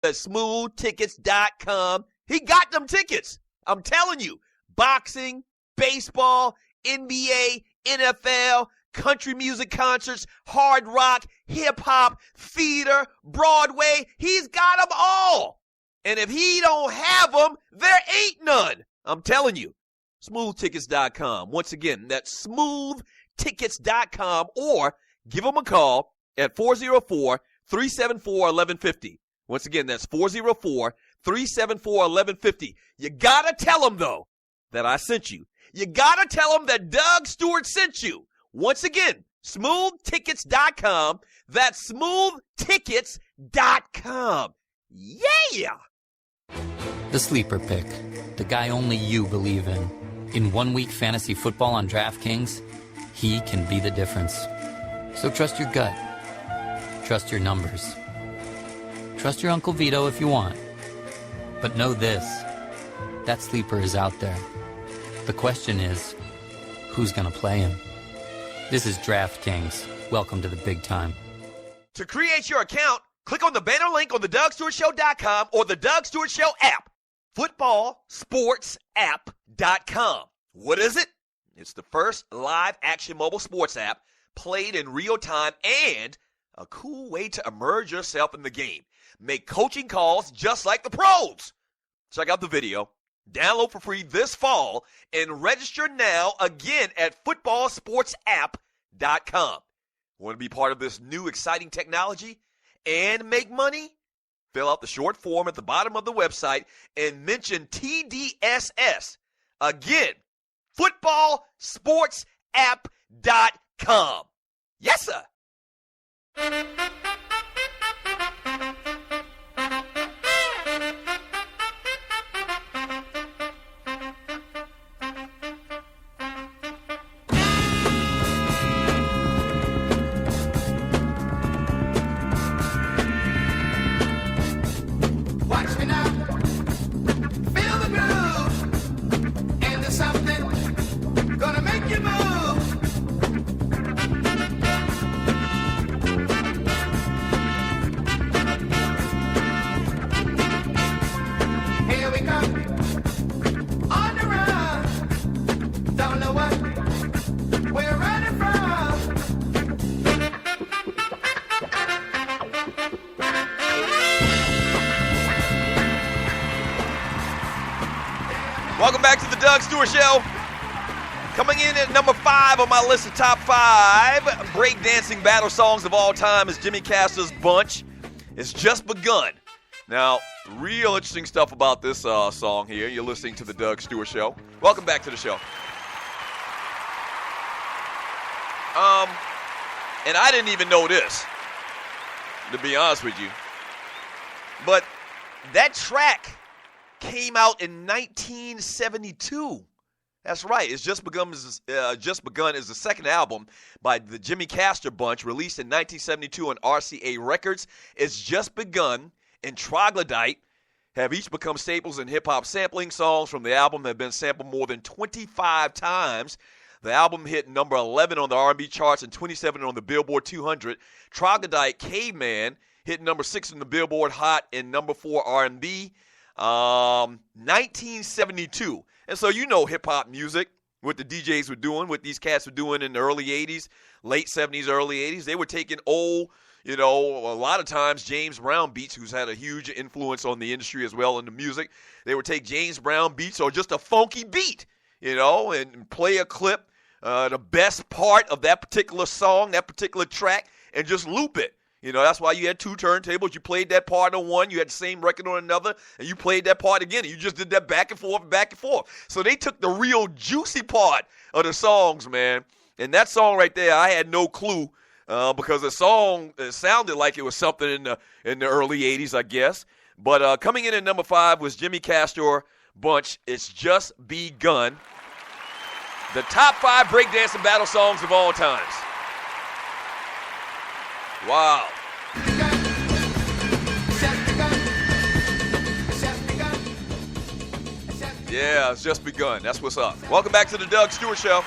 at smoothtickets.com. He got them tickets. I'm telling you. Boxing, baseball, NBA, NFL, country music concerts, hard rock, hip-hop, theater, Broadway. He's got them all. And if he don't have them, there ain't none. I'm telling you. Smoothtickets.com. Once again, that's smoothtickets.com, or give him a call at 404-374-1150. Once again, that's 404-374-1150. You got to tell him, though, that I sent you. You got to tell him that Doug Stewart sent you. Once again, smoothtickets.com. That's smoothtickets.com. Yeah! The Sleeper Pick. The guy only you believe in. In 1 week fantasy football on DraftKings, he can be the difference. So trust your gut. Trust your numbers. Trust your Uncle Vito if you want. But know this, that sleeper is out there. The question is, who's going to play him? This is DraftKings. Welcome to the big time. To create your account, click on the banner link on the DougStewartShow.com or the Doug Stewart Show app. Footballsportsapp.com. What is it? It's the first live action mobile sports app played in real time and a cool way to immerse yourself in the game. Make coaching calls just like the pros. Check out the video. Download for free this fall and register now again at footballsportsapp.com. Want to be part of this new exciting technology and make money? Fill out the short form at the bottom of the website and mention TDSS. Again, footballsportsapp.com. Yes, sir. Welcome back to the Doug Stewart Show. Coming in at number 5 on my list of top 5 breakdancing battle songs of all time is Jimmy Castor's Bunch. It's Just Begun. Now, real interesting stuff about this song here. You're listening to the Doug Stewart Show. Welcome back to the show. And I didn't even know this, to be honest with you. But that track came out in 1972. That's right. It's Just Begun is the second album by the Jimmy Castor Bunch, released in 1972 on RCA Records. It's Just Begun and Troglodyte have each become staples in hip-hop sampling. Songs from the album have been sampled more than 25 times. The album hit number 11 on the R&B charts and 27 on the Billboard 200. Troglodyte Caveman hit number 6 on the Billboard Hot and number 4 R&B. 1972. And so you know hip-hop music, what the DJs were doing, what these cats were doing in the early 80s, late 70s, early 80s. They were taking old, a lot of times James Brown beats, who's had a huge influence on the industry as well in the music. They would take James Brown beats or just a funky beat, and play a clip, the best part of that particular song, that particular track, and just loop it. That's why you had 2 turntables. You played that part on one, you had the same record on another, and you played that part again. And you just did that back and forth, back and forth. So they took the real juicy part of the songs, man. And that song right there, I had no clue because the song sounded like it was something in the early 80s, I guess. But coming in at number 5 was Jimmy Castor Bunch. It's Just Begun. The top 5 breakdancing battle songs of all times. Wow. Yeah, it's just begun. That's what's up. Welcome back to the Doug Stewart Show.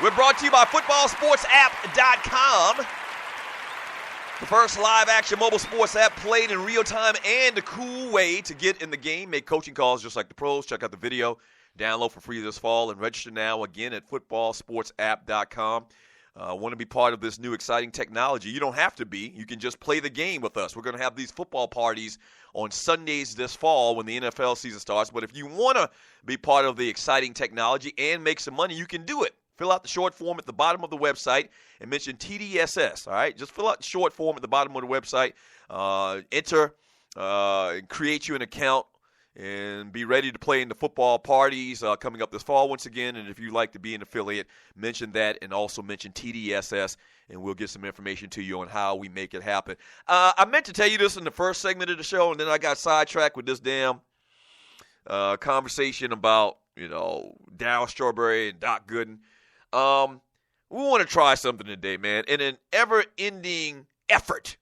We're brought to you by footballsportsapp.com. The first live-action mobile sports app played in real time and a cool way to get in the game. Make coaching calls just like the pros. Check out the video. Download for free this fall and register now again at footballsportsapp.com. Want to be part of this new exciting technology? You don't have to be. You can just play the game with us. We're going to have these football parties on Sundays this fall when the NFL season starts. But if you want to be part of the exciting technology and make some money, you can do it. Fill out the short form at the bottom of the website and mention TDSS, all right? Just fill out the short form at the bottom of the website, enter, and create you an account, and be ready to play in the football parties coming up this fall once again. And if you'd like to be an affiliate, mention that and also mention TDSS, and we'll get some information to you on how we make it happen. I meant to tell you this in the first segment of the show, and then I got sidetracked with this damn conversation about, Darryl Strawberry and Doc Gooden. We want to try something today, man, in an ever-ending effort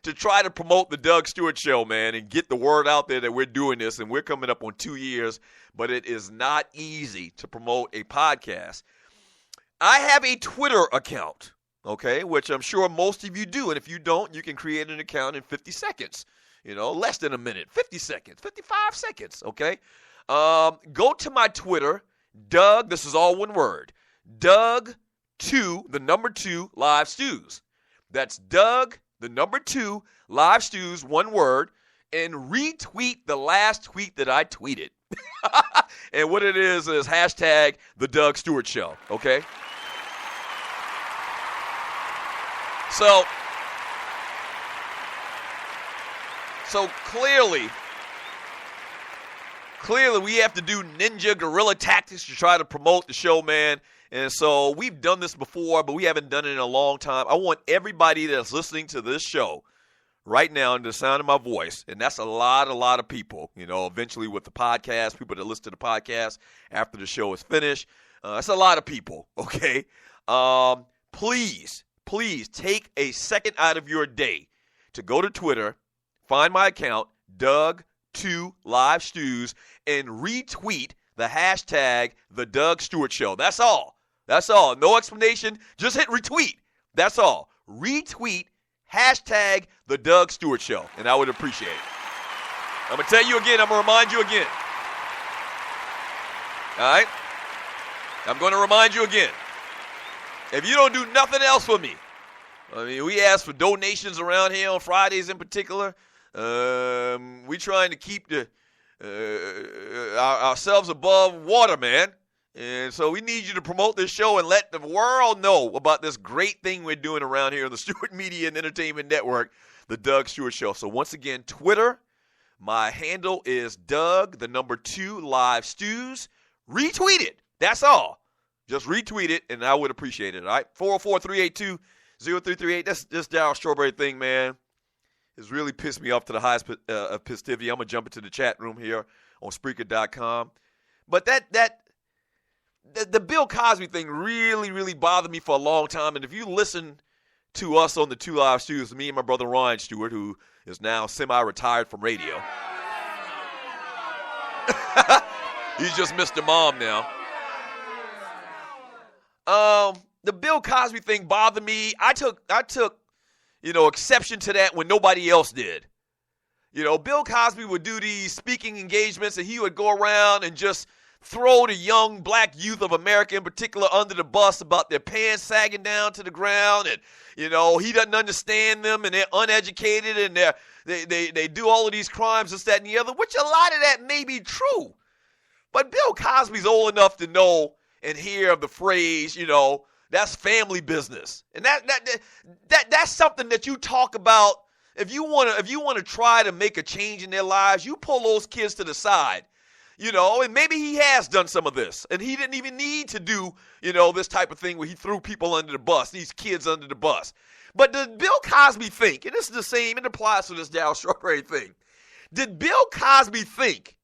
to try to promote the Doug Stewart Show, man, and get the word out there that we're doing this, and we're coming up on 2 years, but it is not easy to promote a podcast. I have a Twitter account, okay, which I'm sure most of you do, and if you don't, you can create an account in 50 seconds, less than a minute, 50 seconds, 55 seconds, okay? Go to my Twitter, Doug, this is all one word, Doug2, the number 2, Live Stews. That's Doug, the number 2, Live Stews, one word, and retweet the last tweet that I tweeted. And what it is hashtag the Doug Stewart Show, okay? So clearly we have to do ninja guerrilla tactics to try to promote the show, man. And so we've done this before, but we haven't done it in a long time. I want everybody that's listening to this show right now in the sound of my voice, and that's a lot of people, eventually with the podcast, people that listen to the podcast after the show is finished. That's a lot of people, okay? Please take a second out of your day to go to Twitter, find my account, Doug2 Live Stews, and retweet the hashtag the Doug Stewart Show. That's all. No explanation. Just hit retweet. That's all. Retweet hashtag the Doug Stewart Show, and I would appreciate it. I'm going to tell you again. I'm going to remind you again. All right? I'm going to remind you again. If you don't do nothing else for me, we ask for donations around here on Fridays in particular. We trying to keep ourselves above water, man. And so we need you to promote this show and let the world know about this great thing we're doing around here on the Stewart Media and Entertainment Network, the Doug Stewart Show. So once again, Twitter, my handle is Doug, the number 2, Live Stews. Retweet it. That's all. Just retweet it, and I would appreciate it, all right? 404-382-0338. This Darryl Strawberry thing, man, has really pissed me off to the highest festivity. I'm going to jump into the chat room here on Spreaker.com. But the Bill Cosby thing really bothered me for a long time. And if you listen to us on the 2 Live Stews, me and my brother Ryan Stewart, who is now semi-retired from radio. He's just Mr. Mom now. The Bill Cosby thing bothered me. I took exception to that when nobody else did. Bill Cosby would do these speaking engagements, and he would go around and just throw the young black youth of America in particular under the bus about their pants sagging down to the ground, and he doesn't understand them, and they're uneducated, and they do all of these crimes, this, that, and the other, which a lot of that may be true. But Bill Cosby's old enough to know and hear of the phrase, that's family business, and that's something that you talk about. If you want to try to make a change in their lives, you pull those kids to the side. And maybe he has done some of this, and he didn't even need to do, this type of thing where he threw people under the bus, these kids under the bus. But did Bill Cosby think, and this is the same, it applies to this Darryl Strawberry thing, did Bill Cosby think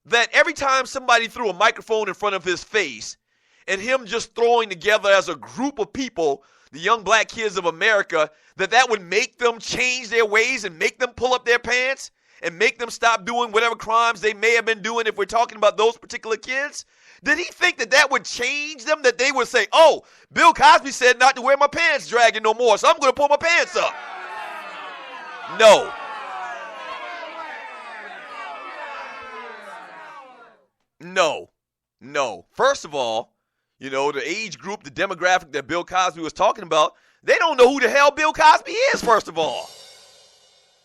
that every time somebody threw a microphone in front of his face and him just throwing together as a group of people, the young black kids of America, that would make them change their ways and make them pull up their pants? And make them stop doing whatever crimes they may have been doing if we're talking about those particular kids? Did he think that would change them? That they would say, oh, Bill Cosby said not to wear my pants dragging no more, so I'm going to pull my pants up. No. No. First of all, the age group, the demographic that Bill Cosby was talking about, they don't know who the hell Bill Cosby is, first of all.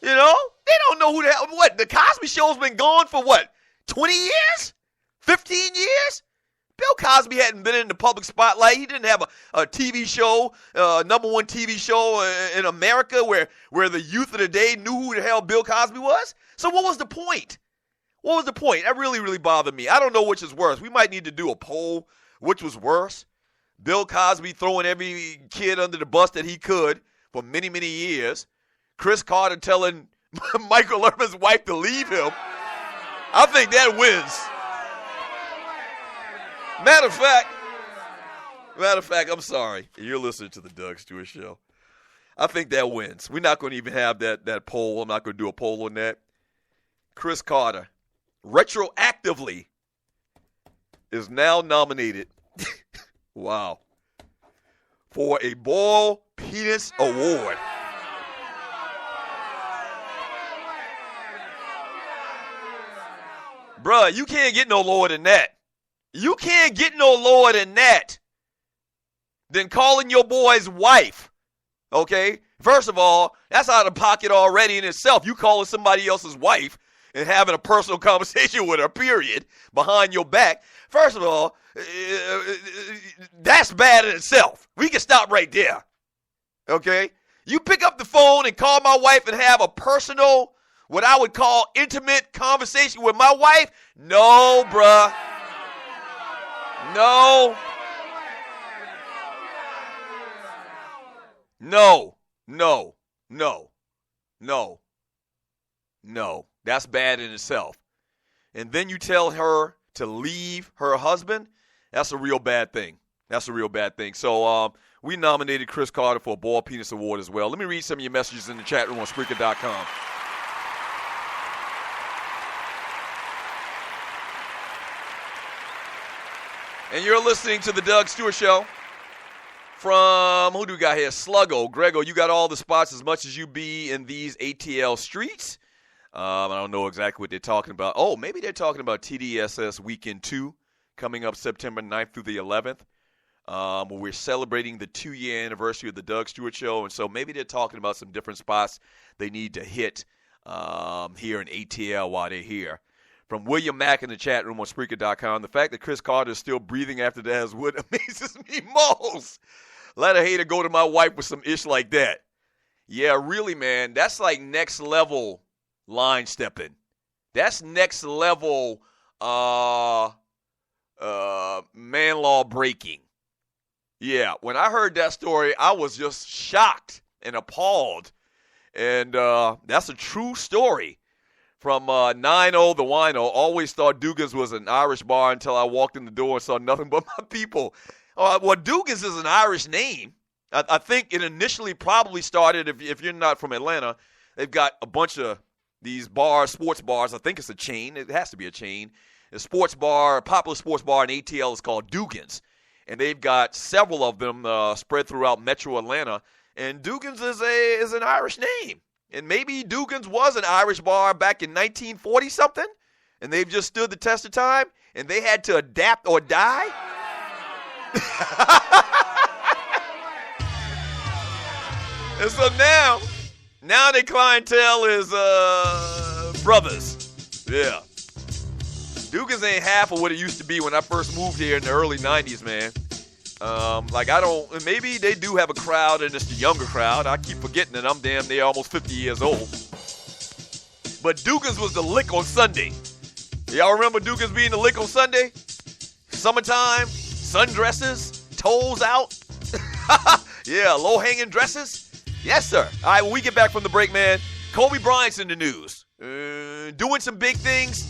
They don't know who the hell, what, the Cosby Show's been gone for what, 20 years? 15 years? Bill Cosby hadn't been in the public spotlight. He didn't have a TV show, number one TV show in America where the youth of the day knew who the hell Bill Cosby was. So what was the point? What was the point? That really, really bothered me. I don't know which is worse. We might need to do a poll. Which was worse? Bill Cosby throwing every kid under the bus that he could for many, many years. Chris Carter telling Michael Irvin's wife to leave him. I think that wins. Matter of fact, I'm sorry. You're listening to the Doug Stewart Show. I think that wins. We're not going to even have that poll. I'm not going to do a poll on that. Chris Carter, retroactively, is now nominated, wow, for a Ball Penis Award. Bruh, you can't get no lower than that. You can't get no lower than that than calling your boy's wife, okay? First of all, that's out of pocket already in itself. You calling somebody else's wife and having a personal conversation with her, period, behind your back. First of all, that's bad in itself. We can stop right there, okay? You pick up the phone and call my wife and have a personal, what I would call intimate conversation with my wife? No, bruh. No. That's bad in itself. And then you tell her to leave her husband? That's a real bad thing. So we nominated Chris Carter for a Ball Penis Award as well. Let me read some of your messages in the chat room on Spreaker.com. And you're listening to the Doug Stewart Show. From, who do we got here? Sluggo. Grego, you got all the spots as much as you be in these ATL streets. I don't know exactly what they're talking about. Oh, maybe they're talking about TDSS Weekend 2 coming up September 9th through the 11th. Where we're celebrating the 2-year anniversary of the Doug Stewart Show. And so maybe they're talking about some different spots they need to hit here in ATL while they're here. From William Mack in the chat room on Spreaker.com, the fact that Chris Carter is still breathing after that is what amazes me most. Let a hater go to my wife with some ish like that. Yeah, really, man. That's like next level line stepping. That's next level man law breaking. Yeah, when I heard that story, I was just shocked and appalled. And that's a true story. From 9-0 the Wino, always thought Dugan's was an Irish bar until I walked in the door and saw nothing but my people. Well, Dugan's is an Irish name. I think it initially probably started, if you're not from Atlanta, they've got a bunch of these bars, sports bars. I think it's a chain. It has to be a chain. A sports bar, a popular sports bar in ATL is called Dugan's. And they've got several of them spread throughout metro Atlanta. And Dugan's is an Irish name. And maybe Dugan's was an Irish bar back in 1940-something, and they've just stood the test of time, and they had to adapt or die? And so now their clientele is brothers. Yeah. Dugan's ain't half of what it used to be when I first moved here in the early 90s, man. Maybe they do have a crowd, and it's the younger crowd. I keep forgetting that I'm damn near almost 50 years old. But Dugan's was the lick on Sunday. Y'all remember Dugan's being the lick on Sunday? Summertime, sundresses, toes out. Yeah, low-hanging dresses. Yes, sir. All right, when we get back from the break, man, Kobe Bryant's in the news. Doing some big things,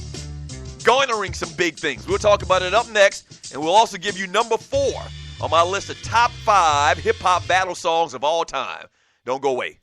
garnering some big things. We'll talk about it up next, and we'll also give you number 4 on my list of top 5 hip-hop battle songs of all time. Don't go away.